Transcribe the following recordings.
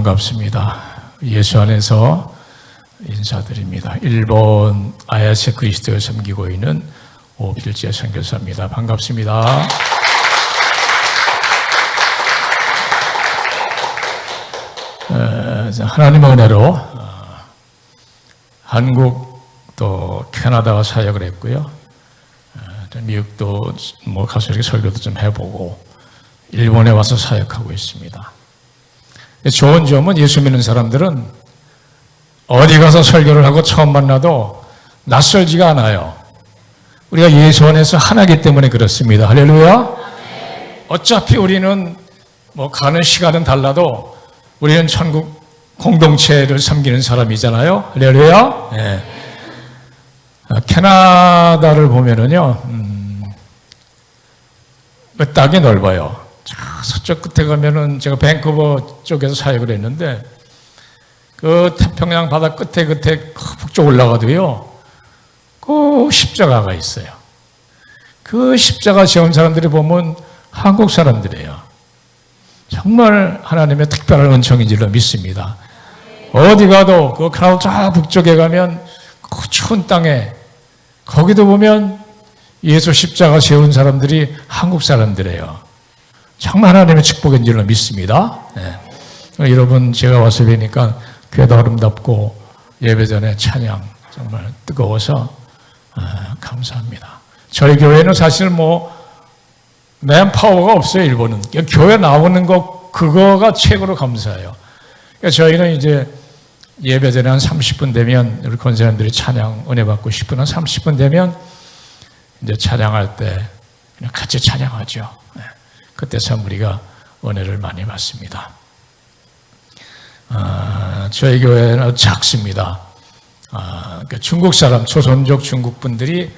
반갑습니다. 예수 안에서 인사드립니다. 일본 아야세 그리스도를 섬기고 있는 오필재 선교사입니다. 반갑습니다. 하나님의 은혜로 한국 또 캐나다와 사역을 했고요. 미국도 가서 이렇게 설교도 좀 해보고 일본에 와서 사역하고 있습니다. 좋은 점은 예수 믿는 사람들은 어디 가서 설교를 하고 처음 만나도 낯설지가 않아요. 우리가 예수 안에서 하나이기 때문에 그렇습니다. 할렐루야. 어차피 우리는 가는 시간은 달라도 우리는 천국 공동체를 섬기는 사람이잖아요. 할렐루야. 네. 캐나다를 보면은요, 땅이 넓어요. 서쪽 끝에 가면은 제가 밴쿠버 쪽에서 사역을 했는데 그 태평양 바다 끝에 북쪽 올라가도요, 그 십자가가 있어요. 그 십자가 지은 사람들이 보면 한국 사람들이에요. 정말 하나님의 특별한 은총인 줄로 믿습니다. 어디 가도 그 캐나다 저 북쪽에 가면 그 추운 땅에 거기도 보면 예수 십자가 세운 사람들이 한국 사람들이에요. 정말 하나님의 축복인 줄로 믿습니다. 네. 여러분 제가 와서 뵈니까 교회도 아름답고 예배 전에 찬양 정말 뜨거워서 감사합니다. 저희 교회는 사실 맨파워가 없어요. 일본은 교회 나오는 거 그거가 최고로 감사해요. 그러니까 저희는 이제 예배 전에 한 30분 되면 우리 권사님들이 찬양 은혜 받고 싶은 한 30분 되면 이제 찬양할 때 그냥 같이 찬양하죠. 네. 그때 참 우리가 은혜를 많이 받습니다. 저희 교회는 작습니다. 그러니까 중국 사람, 조선족 중국 분들이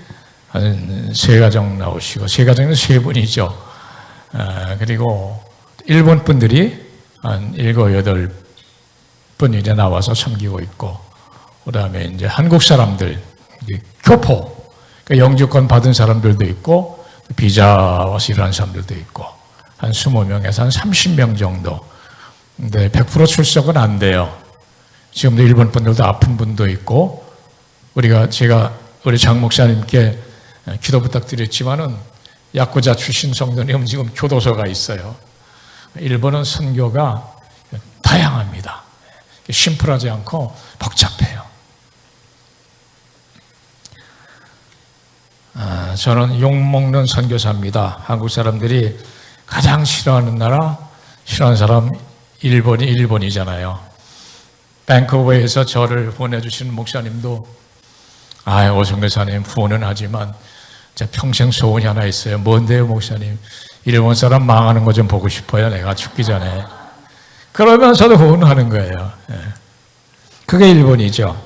한 3가정 나오시고, 3가정은 3분이죠. 그리고 일본 분들이 한 7, 8분 이제 나와서 섬기고 있고, 그 다음에 이제 한국 사람들, 교포, 그러니까 영주권 받은 사람들도 있고, 비자 와서 일하는 사람들도 있고, 한 20명에서 한 30명 정도. 근데 100% 출석은 안 돼요. 지금도 일본 분들도 아픈 분도 있고, 제가 우리 장 목사님께 기도 부탁드렸지만은 야쿠자 출신 성도님 지금 교도소가 있어요. 일본은 선교가 다양합니다. 심플하지 않고 복잡해요. 저는 욕먹는 선교사입니다. 한국 사람들이 가장 싫어하는 나라, 싫어하는 사람 일본이잖아요. 밴쿠버에서 저를 후원해주시는 목사님도 오 선교사님 후원은 하지만 제 평생 소원이 하나 있어요. 뭔데요 목사님? 일본 사람 망하는 거 좀 보고 싶어요. 내가 죽기 전에. 그러면서도 후원하는 거예요. 그게 일본이죠.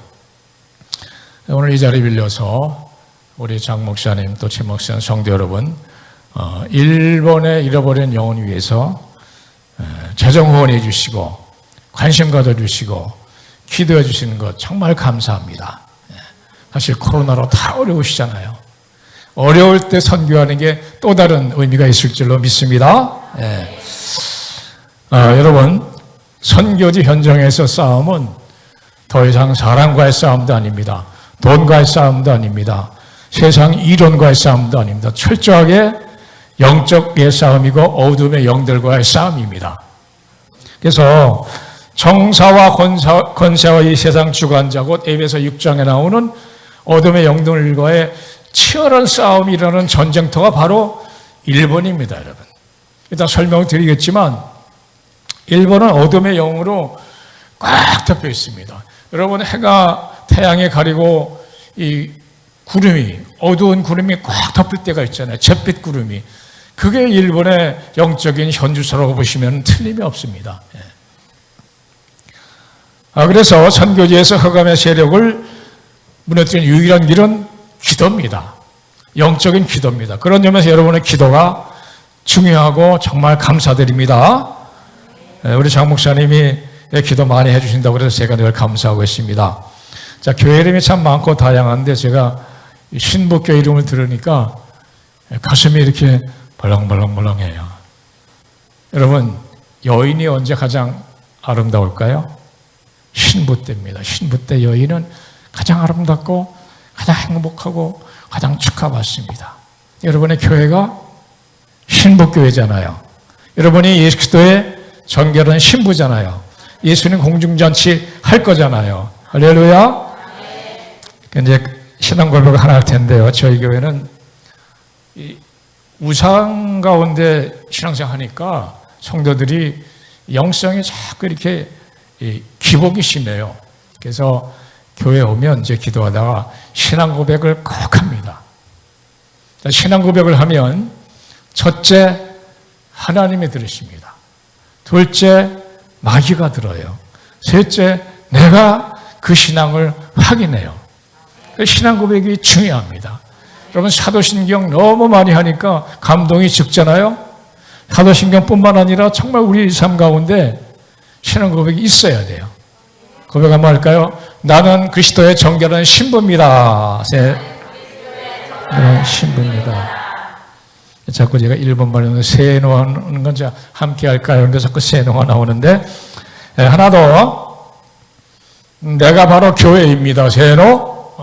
오늘 이 자리 빌려서 우리 장 목사님 또 최 목사님 성도 여러분, 일본의 잃어버린 영혼 위해서 재정 후원해 주시고 관심 가져주시고 기도해 주시는 것 정말 감사합니다. 사실 코로나로 다 어려우시잖아요. 어려울 때 선교하는 게 또 다른 의미가 있을 줄로 믿습니다. 여러분, 선교지 현장에서 싸움은 더 이상 사람과의 싸움도 아닙니다. 돈과의 싸움도 아닙니다. 세상 이론과의 싸움도 아닙니다. 철저하게 영적의 싸움이고 어둠의 영들과의 싸움입니다. 그래서 정사와 권세와 이 세상 주관자고 에베소 6장에 나오는 어둠의 영들과의 치열한 싸움이 일어나는 전쟁터가 바로 일본입니다. 여러분, 일단 설명을 드리겠지만 일본은 어둠의 영으로 꽉 덮여 있습니다. 여러분, 해가 태양에 가리고 이 구름이, 어두운 구름이 꽉 덮일 때가 있잖아요. 잿빛 구름이. 그게 일본의 영적인 현주소라고 보시면 틀림이 없습니다. 그래서 선교지에서 흑암의 세력을 무너뜨리는 유일한 길은 기도입니다. 영적인 기도입니다. 그런 점에서 여러분의 기도가 중요하고 정말 감사드립니다. 우리 장 목사님이 기도 많이 해주신다고 해서 제가 늘 감사하고 있습니다. 자, 교회 이름이 참 많고 다양한데 제가 신부교회 이름을 들으니까 가슴이 이렇게 벌렁벌렁벌렁해요. 여러분, 여인이 언제 가장 아름다울까요? 신부 때입니다. 신부 때 여인은 가장 아름답고 가장 행복하고 가장 축하받습니다. 여러분의 교회가 신부교회잖아요. 여러분이 예수 그리스도의 정결한 신부잖아요. 예수님 공중잔치 할 거잖아요. 할렐루야. 이제 신앙 고백을 하나 할 텐데요. 저희 교회는 우상 가운데 신앙생활 하니까 성도들이 영성이 자꾸 이렇게 기복이 심해요. 그래서 교회 오면 이제 기도하다가 신앙 고백을 꼭 합니다. 신앙 고백을 하면 첫째, 하나님이 들으십니다. 둘째, 마귀가 들어요. 셋째, 내가 그 신앙을 확인해요. 신앙 고백이 중요합니다. 여러분 사도신경 너무 많이 하니까 감동이 적잖아요. 사도신경뿐만 아니라 정말 우리 삶 가운데 신앙 고백이 있어야 돼요. 고백 한번 할까요? 나는 그리스도의 정결한 신부입니다. 신부입니다. 자꾸 제가 일본말로 세노하는 건 제가 함께 할까요? 그런데 자꾸 세노가 나오는데 하나 더. 내가 바로 교회입니다. 세노.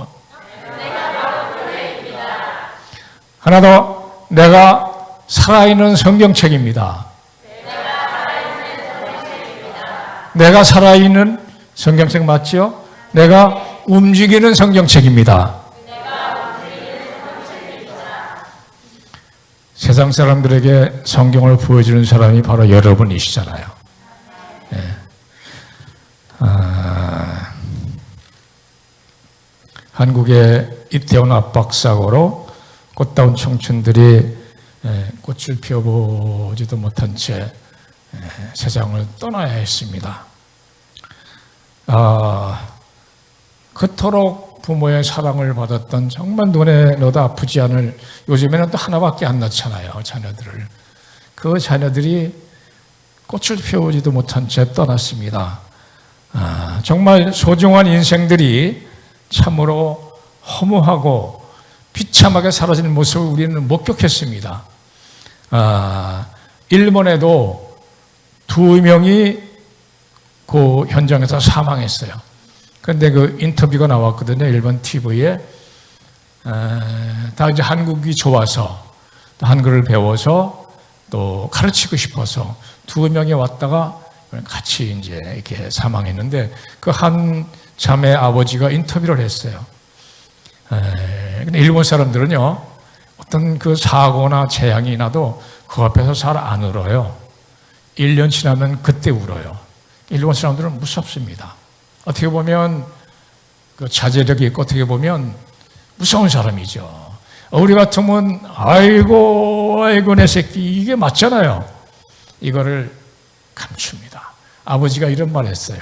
하나 더. 내가 살아있는 성경책입니다. 내가 살아있는 성경책 맞죠? 내가 움직이는 성경책입니다. 세상 사람들에게 성경을 보여주는 사람이 바로 여러분이시잖아요. 네. 한국의 이태원 압박사고로 꽃다운 청춘들이 꽃을 피워보지도 못한 채 세상을 떠나야 했습니다. 그토록 부모의 사랑을 받았던 정말 눈에 넣어도 아프지 않을, 요즘에는 또 하나밖에 안 낳잖아요, 자녀들을. 그 자녀들이 꽃을 피우지도 못한 채 떠났습니다. 정말 소중한 인생들이 참으로 허무하고 비참하게 사라지는 모습을 우리는 목격했습니다. 일본에도 2명이 그 현장에서 사망했어요. 그런데 그 인터뷰가 나왔거든요. 일본 TV에. 다 이제 한국이 좋아서, 또 한글을 배워서, 또 가르치고 싶어서 2명이 왔다가 같이 이제 이렇게 사망했는데, 그 한 자매 아버지가 인터뷰를 했어요. 근데 일본 사람들은요, 어떤 그 사고나 재앙이 나도 그 앞에서 잘 안 울어요. 1년 지나면 그때 울어요. 일본 사람들은 무섭습니다. 어떻게 보면 그 자제력이 있고 어떻게 보면 무서운 사람이죠. 우리 같으면 아이고 내 새끼 이게 맞잖아요. 이거를 감춥니다. 아버지가 이런 말 했어요.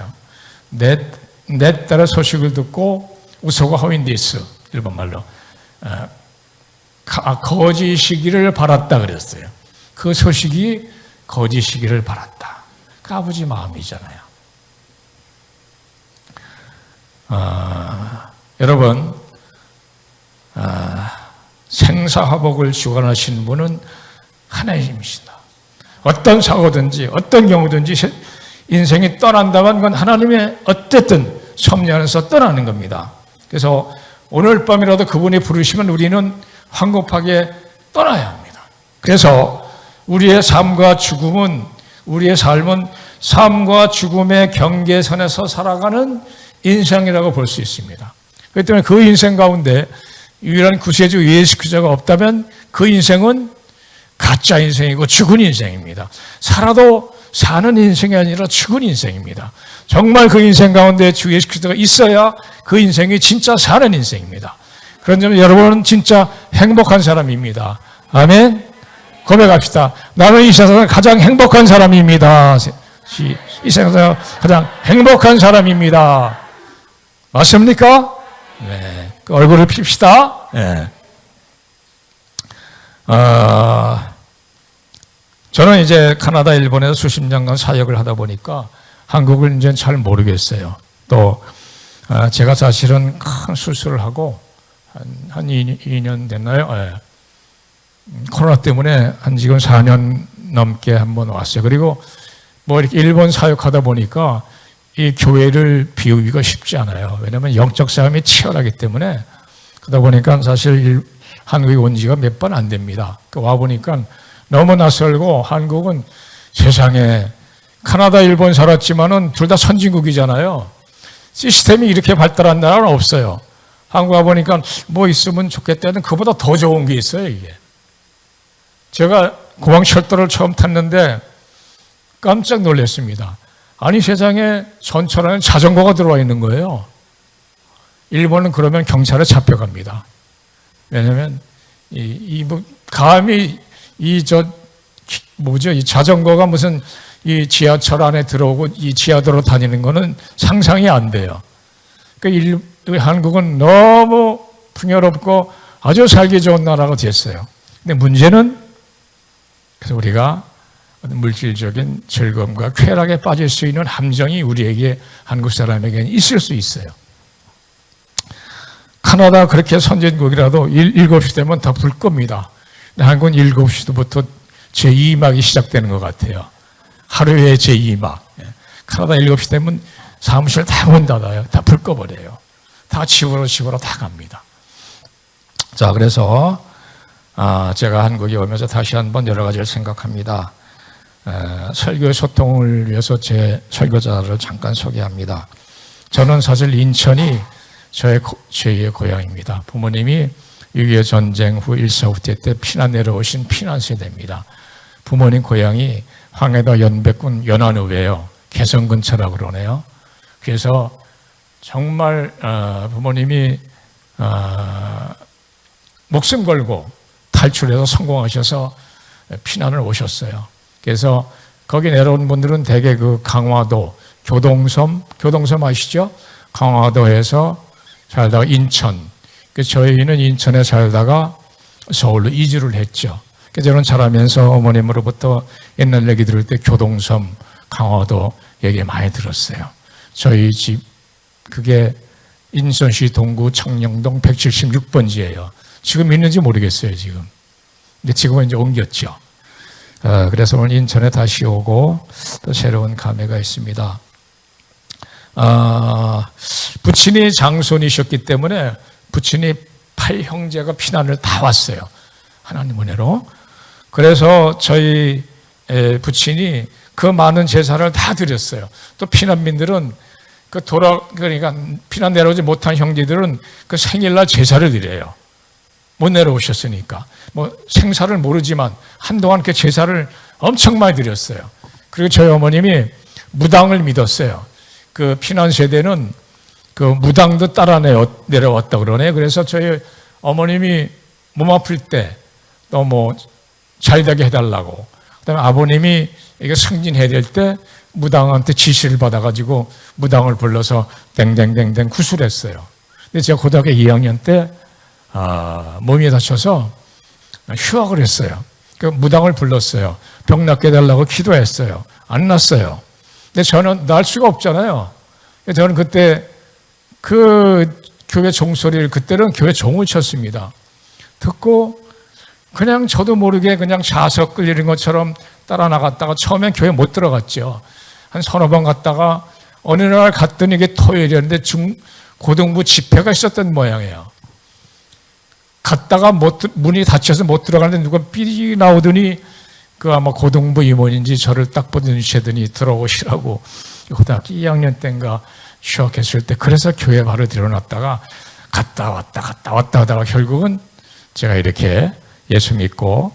내 딸의 소식을 듣고 우소가 허윈디스, 일본말로 거짓이기를 바랐다 그랬어요. 그 소식이 거짓이기를 바랐다. 그 아버지 마음이잖아요. 여러분, 생사화복을 주관하시는 분은 하나님이시다. 어떤 사고든지 어떤 경우든지 인생이 떠난다면 그건 하나님의 어쨌든 섭리 안에서 떠나는 겁니다. 그래서 오늘 밤이라도 그분이 부르시면 우리는 황급하게 떠나야 합니다. 그래서 우리의 삶과 죽음은, 우리의 삶은 삶과 죽음의 경계선에서 살아가는 인생이라고 볼 수 있습니다. 그렇기 때문에 그 인생 가운데 유일한 구세주 예수 그리스도가 없다면 그 인생은 가짜 인생이고 죽은 인생입니다. 살아도 사는 인생이 아니라 죽은 인생입니다. 정말 그 인생 가운데 주 예수 그리스도가 있어야 그 인생이 진짜 사는 인생입니다. 그런 점에서 여러분은 진짜 행복한 사람입니다. 아멘. 고백합시다. 나는 이 세상에서 가장 행복한 사람입니다. 이 세상에서 가장 행복한 사람입니다. 맞습니까? 네. 그 얼굴을 핍시다. 네. 저는 이제 카나다, 일본에서 수십 년간 사역을 하다 보니까 한국을 이제 잘 모르겠어요. 또 제가 사실은 큰 수술을 하고 한 2년 됐나요? 네. 코로나 때문에 한 지금 4년 넘게 한번 왔어요. 그리고 뭐 이렇게 일본 사역하다 보니까 이 교회를 비우기가 쉽지 않아요. 왜냐하면 영적 싸움이 치열하기 때문에. 그러다 보니까 사실 한국에 온 지가 몇 번 안 됩니다. 와 보니까 너무 낯설고, 한국은 세상에 카나다, 일본 살았지만은 둘 다 선진국이잖아요. 시스템이 이렇게 발달한 나라는 없어요. 한국 와 보니까 뭐 있으면 좋겠다는 그보다 더 좋은 게 있어요, 이게. 제가 공항철도를 처음 탔는데 깜짝 놀랐습니다. 아니, 세상에 전철에는 자전거가 들어와 있는 거예요. 일본은 그러면 경찰에 잡혀갑니다. 왜냐면 감히 이 자전거가 무슨 이 지하철 안에 들어오고 이 지하도로 다니는 거는 상상이 안 돼요. 그러니까 한국은 너무 풍요롭고 아주 살기 좋은 나라가 됐어요. 근데 문제는, 그래서 우리가 물질적인 즐거움과 쾌락에 빠질 수 있는 함정이 우리에게, 한국 사람에게는 있을 수 있어요. 카나다 그렇게 선진국이라도 7시 되면 다 불 겁니다. 한국은 7시부터 제2막이 시작되는 것 같아요. 하루에 제2막. 카나다 7시 되면 사무실 다 문 닫아요. 다 불 꺼버려요. 다 집으로 다 갑니다. 자, 그래서 제가 한국에 오면서 다시 한번 여러 가지를 생각합니다. 설교 소통을 위해서 제 설교자를 잠깐 소개합니다. 저는 사실 인천이 저의 제2의 고향입니다. 부모님이 6.25 전쟁 후 1.4 후퇴 때 피난 내려오신 피난 세대입니다. 부모님 고향이 황해도 연백군 연안읍이에요. 개성 근처라고 그러네요. 그래서 정말 부모님이 목숨 걸고 탈출해서 성공하셔서 피난을 오셨어요. 그래서 거기 내려온 분들은 대개 그 강화도, 교동섬 아시죠? 강화도에서 살다가 인천, 저희는 인천에 살다가 서울로 이주를 했죠. 그래서 저는 자라면서 어머님으로부터 옛날 얘기 들을 때 교동섬, 강화도 얘기 많이 들었어요. 저희 집, 그게 인천시 동구 청령동 176번지예요. 지금 있는지 모르겠어요, 지금. 근데 지금은 이제 옮겼죠. 그래서 오늘 인천에 다시 오고 또 새로운 감회가 있습니다. 부친이 장손이셨기 때문에 부친이 8형제가 피난을 다 왔어요. 하나님 은혜로. 그래서 저희 부친이 그 많은 제사를 다 드렸어요. 또 피난민들은 그러니까 피난 내려오지 못한 형제들은 그 생일날 제사를 드려요. 못 내려오셨으니까. 뭐 생사를 모르지만 한동안 그 제사를 엄청 많이 드렸어요. 그리고 저희 어머님이 무당을 믿었어요. 그 피난 세대는 그 무당도 따라 내려왔다 그러네. 그래서 저희 어머님이 몸 아플 때 또 뭐 잘되게 해달라고. 그다음에 아버님이 이게 승진해야 될 때 무당한테 지시를 받아가지고 무당을 불러서 댕댕댕댕 구술했어요. 근데 제가 고등학교 2학년 때 몸이 다쳐서 휴학을 했어요. 그 무당을 불렀어요. 병 낫게 해달라고 기도했어요. 안 났어요. 근데 저는 날 수가 없잖아요. 저는 그때 그 교회 종소리를, 그때는 교회 종을 쳤습니다. 듣고 그냥 저도 모르게 그냥 자석 끌리는 것처럼 따라 나갔다가 처음엔 교회 못 들어갔죠. 한 서너 번 갔다가 어느 날 갔더니 이게 토요일이었는데 고등부 집회가 있었던 모양이에요. 갔다가 문이 닫혀서 못 들어가는데 누가 삐리 나오더니 그 아마 고등부 임원인지 저를 딱 보더니 들어오시라고. 고등학교 2학년 때인가 휴학했을 때, 그래서 교회 바로 들여놨다가 갔다 왔다 하다가 결국은 제가 이렇게 예수 믿고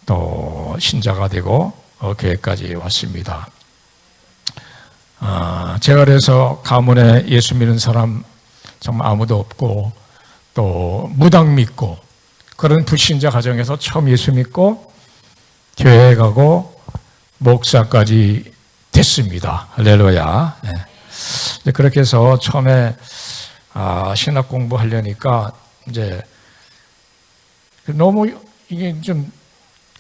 또 신자가 되고 교회까지 왔습니다. 제가 그래서 가문에 예수 믿는 사람 정말 아무도 없고 또 무당 믿고 그런 불신자 가정에서 처음 예수 믿고 교회에 가고 목사까지 됐습니다. 할렐루야. 네. 그렇게 해서 처음에 신학 공부하려니까 이제 너무 이게 좀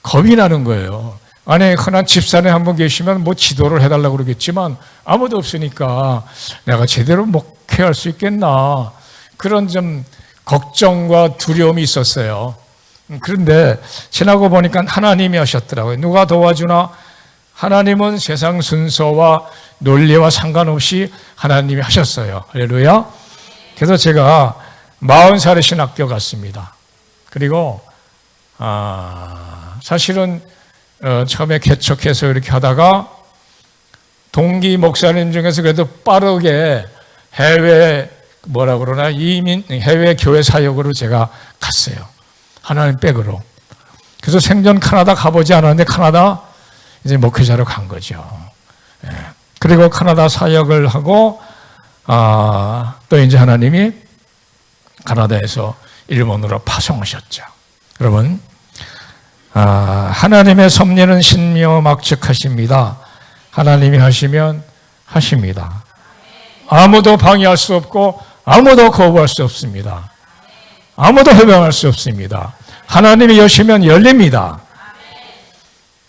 겁이 나는 거예요. 안에 흔한 집사님 한 분 계시면 뭐 지도를 해달라고 그러겠지만 아무도 없으니까 내가 제대로 목회할 수 있겠나, 그런 좀 걱정과 두려움이 있었어요. 그런데 지나고 보니까 하나님이 하셨더라고요. 누가 도와주나 하나님은 세상 순서와 논리와 상관없이 하나님이 하셨어요. 할렐루야. 그래서 제가 40살에 신학교 갔습니다. 그리고 사실은 처음에 개척해서 이렇게 하다가 동기 목사님 중에서 그래도 빠르게 해외 해외 교회 사역으로 제가 갔어요. 하나님 백으로. 그래서 생전 카나다 가보지 않았는데 카나다 이제 목회자로 간 거죠. 그리고 카나다 사역을 하고 또 이제 하나님이 카나다에서 일본으로 파송하셨죠. 여러분, 하나님의 섭리는 신묘막측하십니다. 하나님이 하시면 하십니다. 아무도 방해할 수 없고 아무도 거부할 수 없습니다. 아무도 해방할 수 없습니다. 하나님이 여시면 열립니다.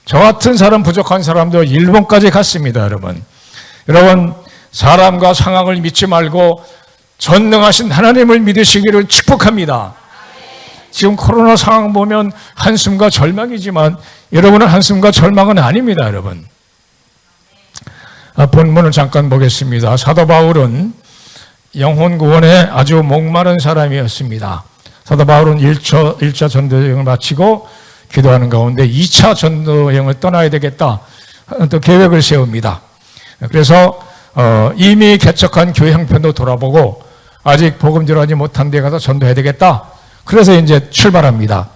저 같은 사람, 부족한 사람도 일본까지 갔습니다. 여러분, 사람과 상황을 믿지 말고 전능하신 하나님을 믿으시기를 축복합니다. 지금 코로나 상황 보면 한숨과 절망이지만 여러분은 한숨과 절망은 아닙니다. 여러분, 본문을 잠깐 보겠습니다. 사도 바울은 영혼 구원에 아주 목마른 사람이었습니다. 사도 바울은 1차 전도여행을 마치고 기도하는 가운데 2차 전도여행을 떠나야 되겠다, 또 계획을 세웁니다. 그래서 이미 개척한 교회 형편도 돌아보고 아직 복음 전하지 못한 데 가서 전도해야 되겠다. 그래서 이제 출발합니다.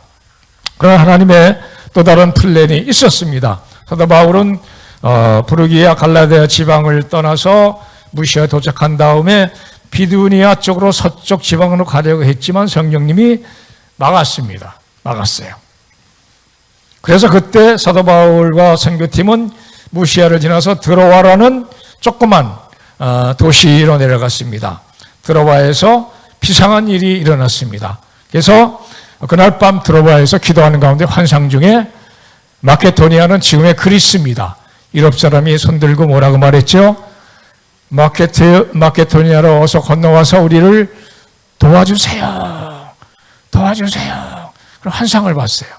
그러나 하나님의 또 다른 플랜이 있었습니다. 사도 바울은 부르기아 갈라디아 지방을 떠나서 무시아에 도착한 다음에 비두니아 쪽으로 서쪽 지방으로 가려고 했지만 성령님이 막았어요. 그래서 그때 사도 바울과 선교팀은 무시아를 지나서 드로아라는 조그만 도시로 내려갔습니다. 드로아에서 비상한 일이 일어났습니다. 그래서 그날 밤 드로아에서 기도하는 가운데 환상 중에 마케도니아는 지금의 그리스입니다. 유럽 사람이 손들고 뭐라고 말했죠? 마케도니아로 어서 건너와서 우리를 도와주세요. 그런 환상을 봤어요.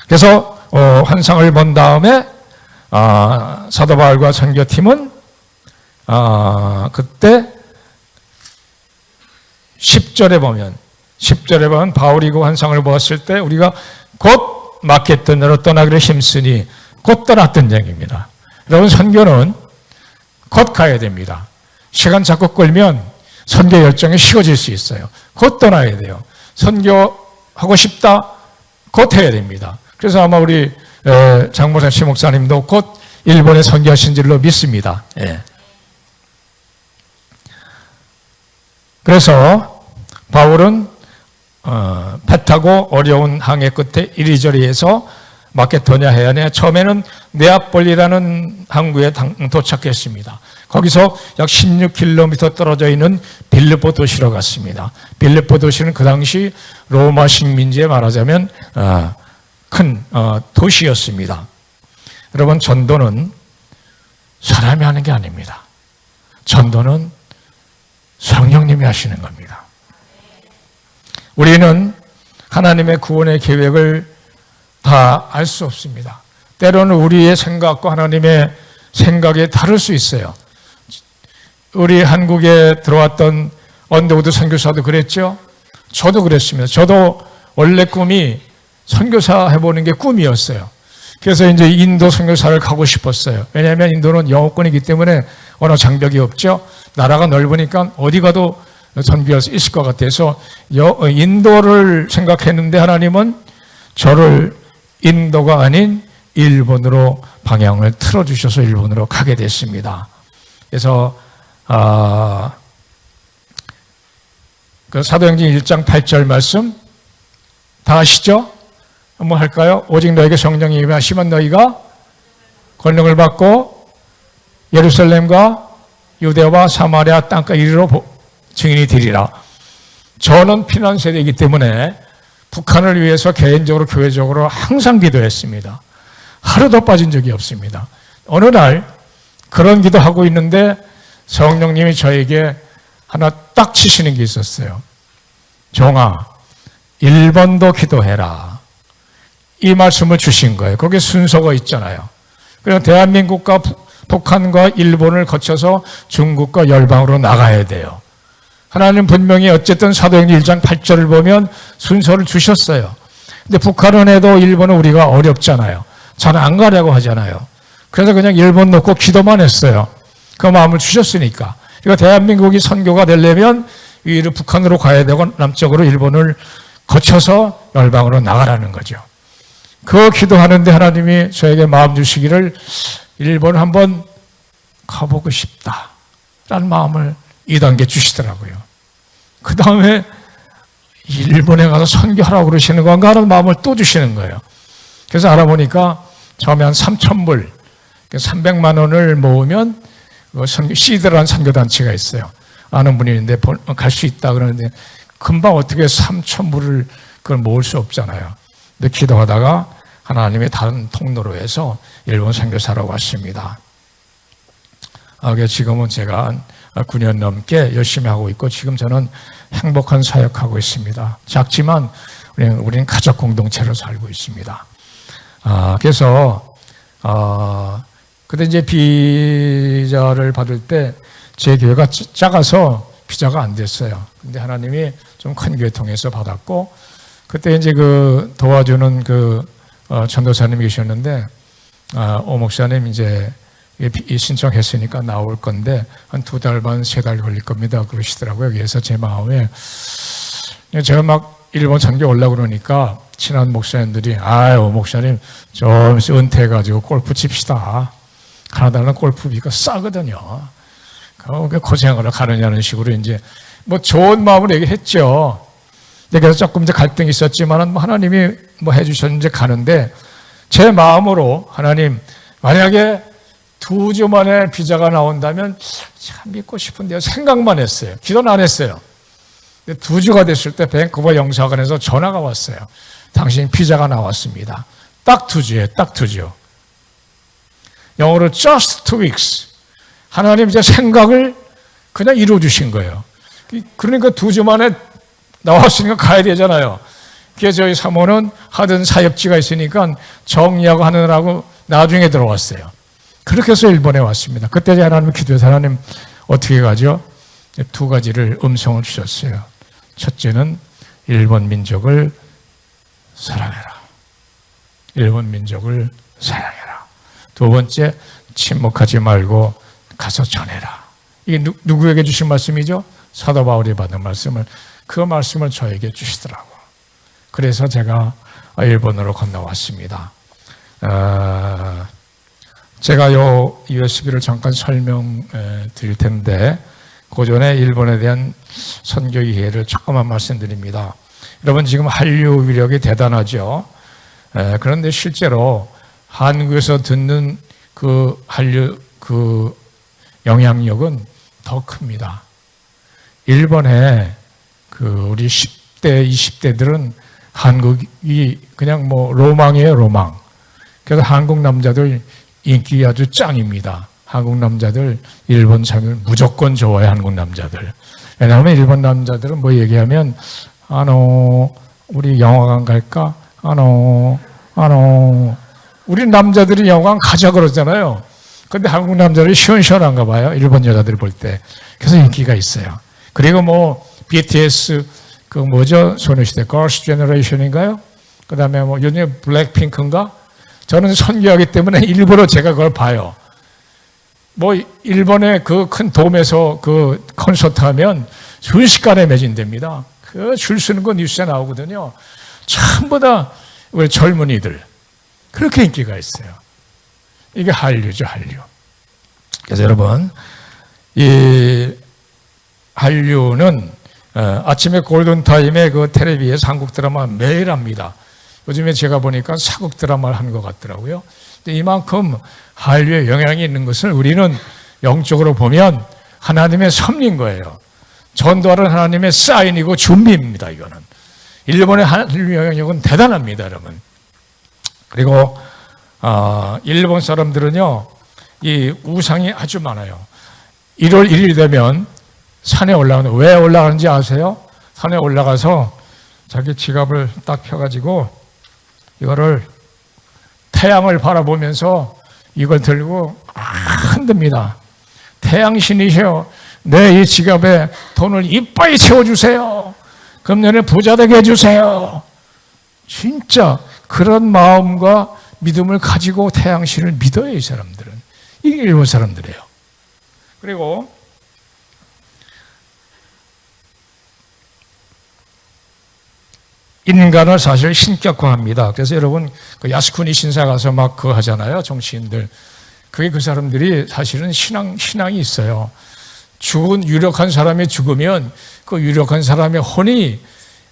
그래서 환상을 본 다음에 사도 바울과 선교팀은 그때 10절에 보면 바울이 그 환상을 보았을 때 우리가 곧 마케도니아로 떠나기를 힘쓰니 곧 떠났던 얘기입니다. 여러분, 선교는 곧 가야 됩니다. 시간 자꾸 끌면 선교 열정이 식어질 수 있어요. 곧 떠나야 돼요. 선교하고 싶다? 곧 해야 됩니다. 그래서 아마 우리 장모사 시 목사님도 곧 일본에 선교하신 줄로 믿습니다. 그래서 바울은 배 타고 어려운 항해 끝에 이리저리 해서 마케도니아 해안에 처음에는 네아폴리라는 항구에 도착했습니다. 거기서 약 16km 떨어져 있는 빌립보 도시로 갔습니다. 빌립보 도시는 그 당시 로마 식민지에 말하자면 큰 도시였습니다. 여러분, 전도는 사람이 하는 게 아닙니다. 전도는 성령님이 하시는 겁니다. 우리는 하나님의 구원의 계획을 다 알 수 없습니다. 때로는 우리의 생각과 하나님의 생각이 다를 수 있어요. 우리 한국에 들어왔던 언더우드 선교사도 그랬죠. 저도 그랬습니다. 저도 원래 꿈이 선교사 해보는 게 꿈이었어요. 그래서 이제 인도 선교사를 가고 싶었어요. 왜냐하면 인도는 영어권이기 때문에 언어 장벽이 없죠. 나라가 넓으니까 어디 가도 선교할 수 있을 것 같아서 인도를 생각했는데 하나님은 저를 인도가 아닌 일본으로 방향을 틀어주셔서 일본으로 가게 됐습니다. 그래서 그 사도행전 1장 8절 말씀 다 아시죠? 한번 할까요? 오직 너에게 성령이 임하시면 너희가 권능을 받고 예루살렘과 유대와 사마리아 땅까지 이르러 증인이 되리라. 저는 피난 세대이기 때문에 북한을 위해서 개인적으로 교회적으로 항상 기도했습니다. 하루도 빠진 적이 없습니다. 어느 날 그런 기도하고 있는데 성령님이 저에게 하나 딱 치시는 게 있었어요. 종아, 일본도 기도해라. 이 말씀을 주신 거예요. 거기에 순서가 있잖아요. 그래서 대한민국과 북한과 일본을 거쳐서 중국과 열방으로 나가야 돼요. 하나님 분명히 어쨌든 사도행전 1장 8절을 보면 순서를 주셨어요. 근데 북한은 해도 일본은 우리가 어렵잖아요. 잘 안 가려고 하잖아요. 그래서 그냥 일본 놓고 기도만 했어요. 그 마음을 주셨으니까. 그러니까 대한민국이 선교가 되려면 위로 북한으로 가야 되고 남쪽으로 일본을 거쳐서 열방으로 나가라는 거죠. 그 기도하는데 하나님이 저에게 마음 주시기를 일본 한번 가보고 싶다라는 마음을 2단계 주시더라고요. 그 다음에 일본에 가서 선교하라고 그러시는 건가 하는 마음을 또 주시는 거예요. 그래서 알아보니까 처음에 한 3,000불, 300만 원을 모으면 시드라는 선교단체가 있어요. 아는 분이 있는데 갈 수 있다 그러는데 금방 어떻게 3,000불을 그걸 모을 수 없잖아요. 근데 기도하다가 하나님의 다른 통로로 해서 일본 선교사로 왔습니다. 그래서 지금은 제가 9년 넘게 열심히 하고 있고 지금 저는 행복한 사역하고 있습니다. 작지만 우리는 가족 공동체로 살고 있습니다. 그래서 그때 이제 비자를 받을 때 제 교회가 작아서 비자가 안 됐어요. 근데 하나님이 좀 큰 교회 통해서 받았고 그때 이제 그 도와주는 그 전도사님이 계셨는데 오 목사님 이제 신청했으니까 나올 건데 한 2달 반, 3달 걸릴 겁니다. 그러시더라고요. 그래서 제 마음에 제가 막 일본 선교 오려고 그러니까 친한 목사님들이 오 목사님 좀 은퇴해가지고 골프 칩시다. 가나다는 골프비가 싸거든요. 그렇게 고생하러 가느냐는 식으로 이제 뭐 좋은 마음으로 얘기했죠. 그래서 조금 이제 갈등이 있었지만 하나님이 뭐 해주셨는지 가는데 제 마음으로 하나님 만약에 2주 만에 비자가 나온다면 참 믿고 싶은데요. 생각만 했어요. 기도는 안 했어요. 2주가 됐을 때 밴쿠버 영사관에서 전화가 왔어요. 당신 비자가 나왔습니다. 딱 2주에 딱 2주. 영어로 just 2 weeks. 하나님 제 생각을 그냥 이루어 주신 거예요. 그러니까 2주 만에 나왔으니까 가야 되잖아요. 그래서 저희 사모는 하던 사역지가 있으니까 정리하고 하느라고 나중에 들어왔어요. 그렇게 해서 일본에 왔습니다. 그때 하나님 기도해서 하나님 어떻게 가죠? 2가지를 음성을 주셨어요. 첫째는 일본 민족을 사랑해라. 일본 민족을 사랑해라. 2번째 침묵하지 말고 가서 전해라. 이게 누구에게 주신 말씀이죠? 사도 바울이 받은 말씀을 그 말씀을 저에게 주시더라고. 그래서 제가 일본으로 건너왔습니다. 제가 요 USB를 잠깐 설명드릴 텐데 그 전에 일본에 대한 선교 이해를 조금만 말씀드립니다. 여러분 지금 한류 위력이 대단하죠. 그런데 실제로 한국에서 듣는 그 한류 그 영향력은 더 큽니다. 일본에 그 우리 10대, 20대들은 한국이 그냥 뭐 로망이에요, 로망. 그래서 한국 남자들 인기 아주 짱입니다. 한국 남자들 일본 사람들 무조건 좋아해, 한국 남자들. 왜냐하면 일본 남자들은 뭐 얘기하면 우리 영화관 갈까? 우리 남자들이 영화관 가자 그러잖아요. 근데 한국 남자들이 시원시원한가 봐요. 일본 여자들 볼 때. 그래서 인기가 있어요. 그리고 뭐 BTS 그 뭐죠? 소녀시대 Girls' Generation인가요? 그 다음에 뭐 요즘에 블랙핑크인가? 저는 선교하기 때문에 일부러 제가 그걸 봐요. 뭐 일본의 그 큰 돔에서 그 콘서트 하면 순식간에 매진됩니다. 그 줄 서는 거 뉴스에 나오거든요. 전부 다 우리 젊은이들. 그렇게 인기가 있어요. 이게 한류죠, 한류. 그래서 여러분, 이 한류는 아침에 골든타임에 그 텔레비에서 한국 드라마 매일 합니다. 요즘에 제가 보니까 사극 드라마를 하는 것 같더라고요. 근데 이만큼 한류에 영향이 있는 것을 우리는 영적으로 보면 하나님의 섭리인 거예요. 전도하는 하나님의 사인이고 준비입니다, 이거는. 일본의 한류 영향력은 대단합니다, 여러분. 그리고 일본 사람들은요, 이 우상이 아주 많아요. 1월 1일 되면 산에 올라가는, 왜 올라가는지 아세요? 산에 올라가서 자기 지갑을 딱 펴가지고 이거를 태양을 바라보면서 이걸 들고 흔듭니다. 태양신이시여, 내 이 지갑에 돈을 이빠이 채워주세요. 금년에 부자 되게 해주세요. 진짜 그런 마음과 믿음을 가지고 태양신을 믿어요, 이 사람들은. 이게 일본 사람들이에요. 그리고 인간을 사실 신격화합니다. 그래서 여러분 그 야스쿠니 신사 가서 막 그거 하잖아요, 정치인들. 그게 그 사람들이 사실은 신앙이 있어요. 죽은 유력한 사람이 죽으면 그 유력한 사람의 혼이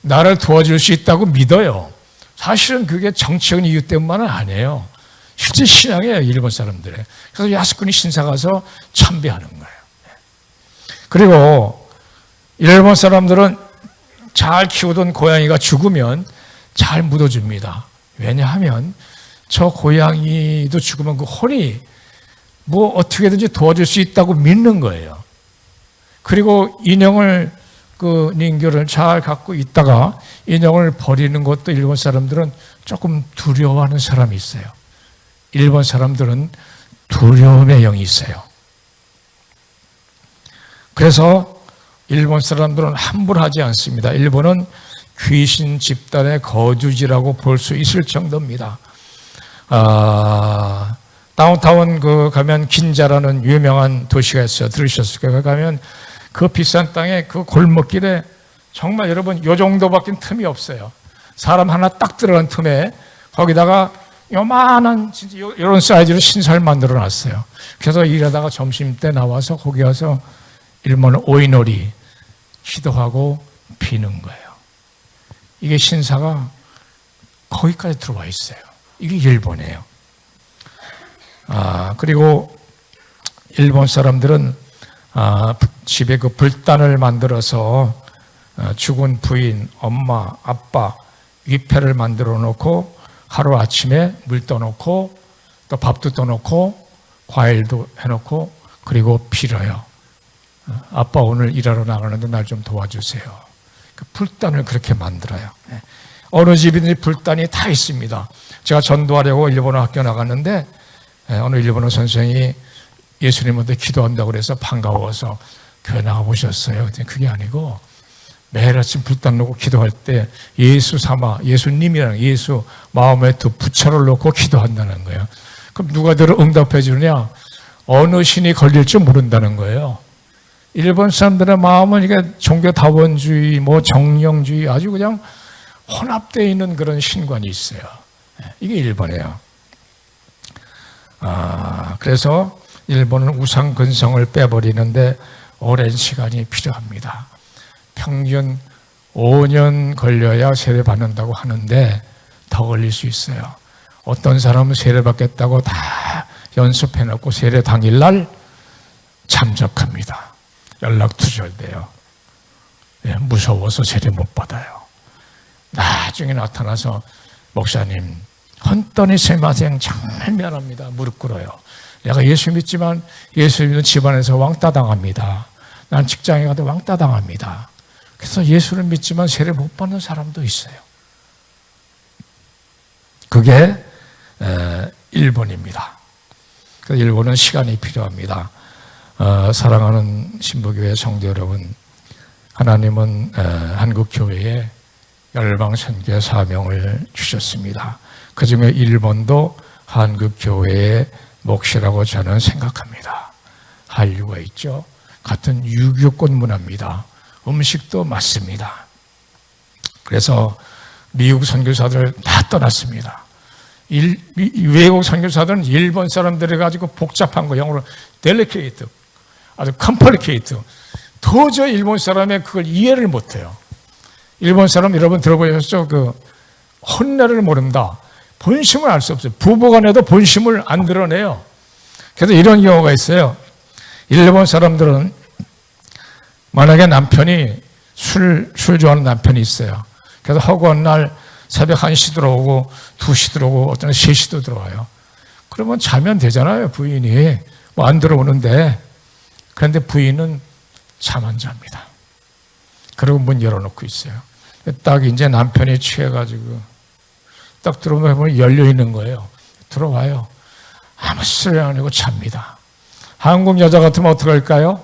나를 도와줄 수 있다고 믿어요. 사실은 그게 정치적인 이유 때문만은 아니에요. 실제 신앙이에요, 일본 사람들의. 그래서 야스쿠니 신사 가서 참배하는 거예요. 그리고 일본 사람들은 잘 키우던 고양이가 죽으면 잘 묻어줍니다. 왜냐하면 저 고양이도 죽으면 그 혼이 뭐 어떻게든지 도와줄 수 있다고 믿는 거예요. 그리고 인형을 그 닌교를 잘 갖고 있다가 인형을 버리는 것도 일본 사람들은 조금 두려워하는 사람이 있어요. 일본 사람들은 두려움의 영이 있어요. 그래서 일본 사람들은 함부로 하지 않습니다. 일본은 귀신 집단의 거주지라고 볼 수 있을 정도입니다. 다운타운 가면 긴자라는 유명한 도시가 있어요. 들으셨을 거예요. 가면 그 비싼 땅에 그 골목길에 정말 여러분 요 정도밖에 틈이 없어요. 사람 하나 딱 들어간 틈에 거기다가 요만한 진짜 이런 사이즈로 신사를 만들어 놨어요. 그래서 일하다가 점심 때 나와서 거기 가서 일본어 오이노리 기도하고 비는 거예요. 이게 신사가 거기까지 들어와 있어요. 이게 일본이에요. 그리고 일본 사람들은 집에 그 불단을 만들어서 죽은 부인, 엄마, 아빠 위패를 만들어 놓고 하루 아침에 물 떠놓고 또 밥도 떠놓고 과일도 해놓고 그리고 빌어요. 아빠 오늘 일하러 나가는데 날 좀 도와주세요. 그 불단을 그렇게 만들어요. 어느 집이든지 불단이 다 있습니다. 제가 전도하려고 일본어 학교 나갔는데 어느 일본어 선생이 예수님한테 기도한다고 그래서 반가워서 교회 나가보셨어요. 그게 아니고 매일 아침 불단 놓고 기도할 때 예수 삼아, 예수님이랑 예수 마음에 두 부처를 놓고 기도한다는 거예요. 그럼 누가 들어 응답해 주느냐? 어느 신이 걸릴 줄 모른다는 거예요. 일본 사람들의 마음은 이게 종교다원주의, 뭐 정령주의 아주 그냥 혼합되어 있는 그런 신관이 있어요. 이게 일본이에요. 그래서 일본은 우상 근성을 빼버리는데 오랜 시간이 필요합니다. 평균 5년 걸려야 세례받는다고 하는데 더 걸릴 수 있어요. 어떤 사람은 세례받겠다고 다 연습해놓고 세례 당일날 잠적합니다. 연락 두절돼요. 무서워서 세례 못 받아요. 나중에 나타나서 목사님 헌떠니 세마생 정말 미안합니다. 무릎 꿇어요. 내가 예수 믿지만 예수 믿는 집안에서 왕따 당합니다. 난 직장에 가도 왕따 당합니다. 그래서 예수를 믿지만 세례 못 받는 사람도 있어요. 그게 일본입니다. 그래서 일본은 시간이 필요합니다. 사랑하는 신부교회 성도 여러분, 하나님은 한국교회에 열방선교의 사명을 주셨습니다. 그중에 일본도 한국교회의 몫이라고 저는 생각합니다. 한류가 있죠. 같은 유교권 문화입니다. 음식도 맞습니다. 그래서 미국 선교사들 다 떠났습니다. 외국 선교사들은 일본 사람들이 가지고 복잡한 거 영어로 delicate, 아주 complicated. 도저히 일본 사람의 그걸 이해를 못해요. 일본 사람 여러분 들어보셨죠? 그 혼내를 모른다. 본심을 알 수 없어요. 부부간에도 본심을 안 드러내요. 그래서 이런 경우가 있어요. 일본 사람들은 만약에 남편이 술 좋아하는 남편이 있어요. 그래서 허구한 날 새벽 1시 들어오고 2시 들어오고 어떤 3시도 들어와요. 그러면 자면 되잖아요. 부인이 뭐 안 들어오는데. 그런데 부인은 잠 안 잡니다. 그리고 문 열어놓고 있어요. 딱 이제 남편이 취해가지고 딱 들어오면 열려 있는 거예요. 들어와요. 아무 소리 안 하고 잡니다. 한국 여자 같으면 어떡할까요?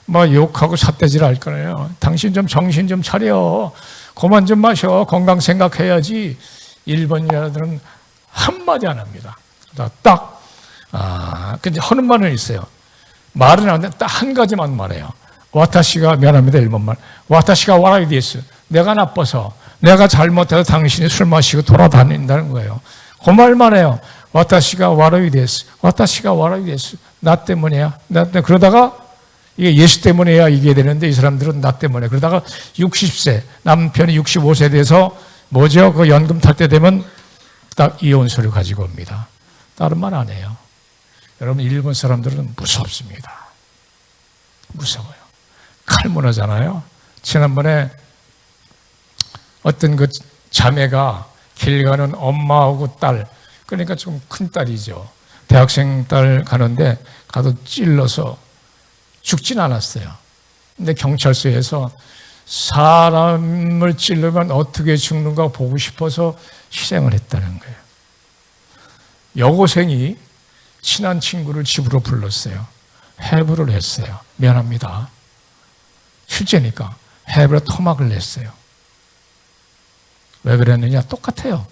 뭐 욕하고 삿대질 할 거예요. 당신 좀 정신 좀 차려. 그만 좀 마셔. 건강 생각해야지. 일본 여자들은 한마디 안 합니다. 근데 하는 말은 있어요. 말은 안 하는데 딱 한 가지만 말해요. 와타시가, 미안합니다, 일본말. 와타시가 와라이 데스. 내가 나빠서, 내가 잘못해서 당신이 술 마시고 돌아다닌다는 거예요. 그 말만 해요. 와타시가 와라이 데스. 와타시가 와라이 데스. 나 때문이야. 나 때문에. 그러다가 이게 예수 때문에야 이게 되는데 이 사람들은 나 때문에. 그러다가 60세, 남편이 65세 돼서 뭐죠? 그 연금 탈 때 되면 딱 이혼서를 가지고 옵니다. 다른 말 안 해요. 여러분, 일본 사람들은 무섭습니다. 무서워요. 칼문화잖아요. 지난번에 어떤 그 자매가 길 가는 엄마하고 딸, 그러니까 좀 큰 딸이죠. 대학생 딸 가는데 가서 찔러서 죽진 않았어요. 근데 경찰서에서 사람을 찔르면 어떻게 죽는가 보고 싶어서 희생을 했다는 거예요. 여고생이 친한 친구를 집으로 불렀어요. 해부를 했어요. 미안합니다. 실제니까 해부에 토막을 냈어요. 왜 그랬느냐? 똑같아요.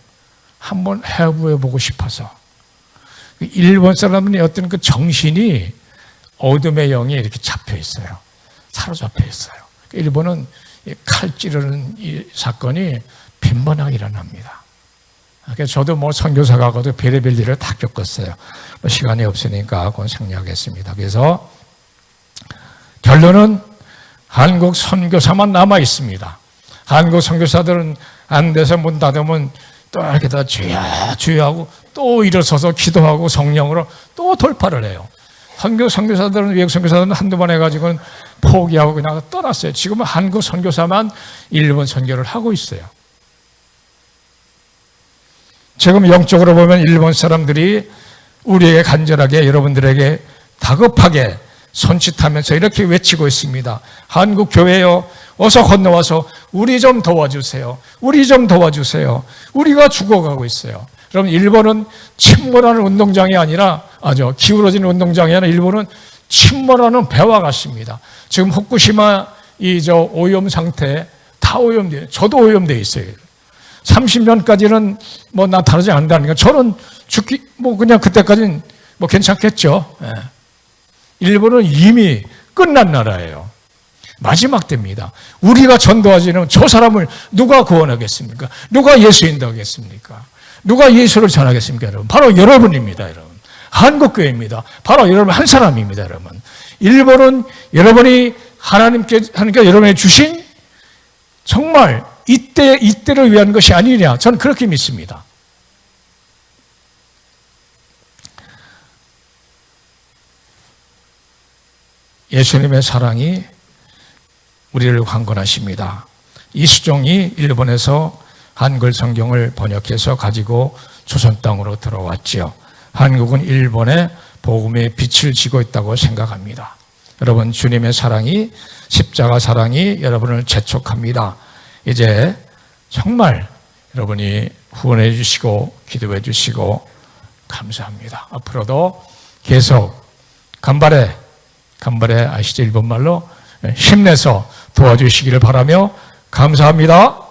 한번 해부해보고 싶어서. 일본 사람들이 어떤 그 정신이 어둠의 영이 이렇게 잡혀 있어요. 사로잡혀 있어요. 일본은 칼 찌르는 이 사건이 빈번하게 일어납니다. 그래서 저도 뭐 선교사 가고도 별의별 일을 다 겪었어요. 뭐 시간이 없으니까 그건 생략하겠습니다. 그래서 결론은 한국 선교사만 남아 있습니다. 한국 선교사들은 안 돼서 문 닫으면 또 이렇게 다 주야 주야 하고 또 일어서서 기도하고 성령으로 또 돌파를 해요. 선교사들은, 외국 선교사들은 한두 번 해가지고는 포기하고 그냥 떠났어요. 지금은 한국 선교사만 일본 선교를 하고 있어요. 지금 영적으로 보면 일본 사람들이 우리에게 간절하게, 여러분들에게 다급하게 손짓하면서 이렇게 외치고 있습니다. 한국 교회요, 어서 건너와서 우리 좀 도와주세요. 우리 좀 도와주세요. 우리가 죽어가고 있어요. 여러분, 일본은 침몰하는 운동장이 아니라, 기울어지는 운동장이 아니라 일본은 침몰하는 배와 같습니다. 지금 후쿠시마 오염 상태 다 오염돼요. 저도 오염돼 있어요. 30년까지는 뭐 나타나지 않는다니까. 저는 그냥 그때까지는 뭐 괜찮겠죠. 예. 일본은 이미 끝난 나라예요. 마지막 때입니다. 우리가 전도하지는 저 사람을 누가 구원하겠습니까? 누가 예수 인도하겠습니까? 누가 예수를 전하겠습니까, 여러분? 바로 여러분입니다, 여러분. 한국교회입니다. 바로 여러분 한 사람입니다, 여러분. 일본은 여러분이 하나님께 여러분이 주신 정말 이때를 위한 것이 아니냐, 저는 그렇게 믿습니다. 예수님의 사랑이 우리를 강권하십니다. 이수종이 일본에서 한글 성경을 번역해서 가지고 조선 땅으로 들어왔지요. 한국은 일본의 복음의 빛을 지고 있다고 생각합니다. 여러분, 주님의 사랑이, 십자가 사랑이 여러분을 재촉합니다. 이제 정말 여러분이 후원해 주시고 기도해 주시고 감사합니다. 앞으로도 계속 간발에 아시죠? 일본말로 힘내서 도와주시기를 바라며 감사합니다.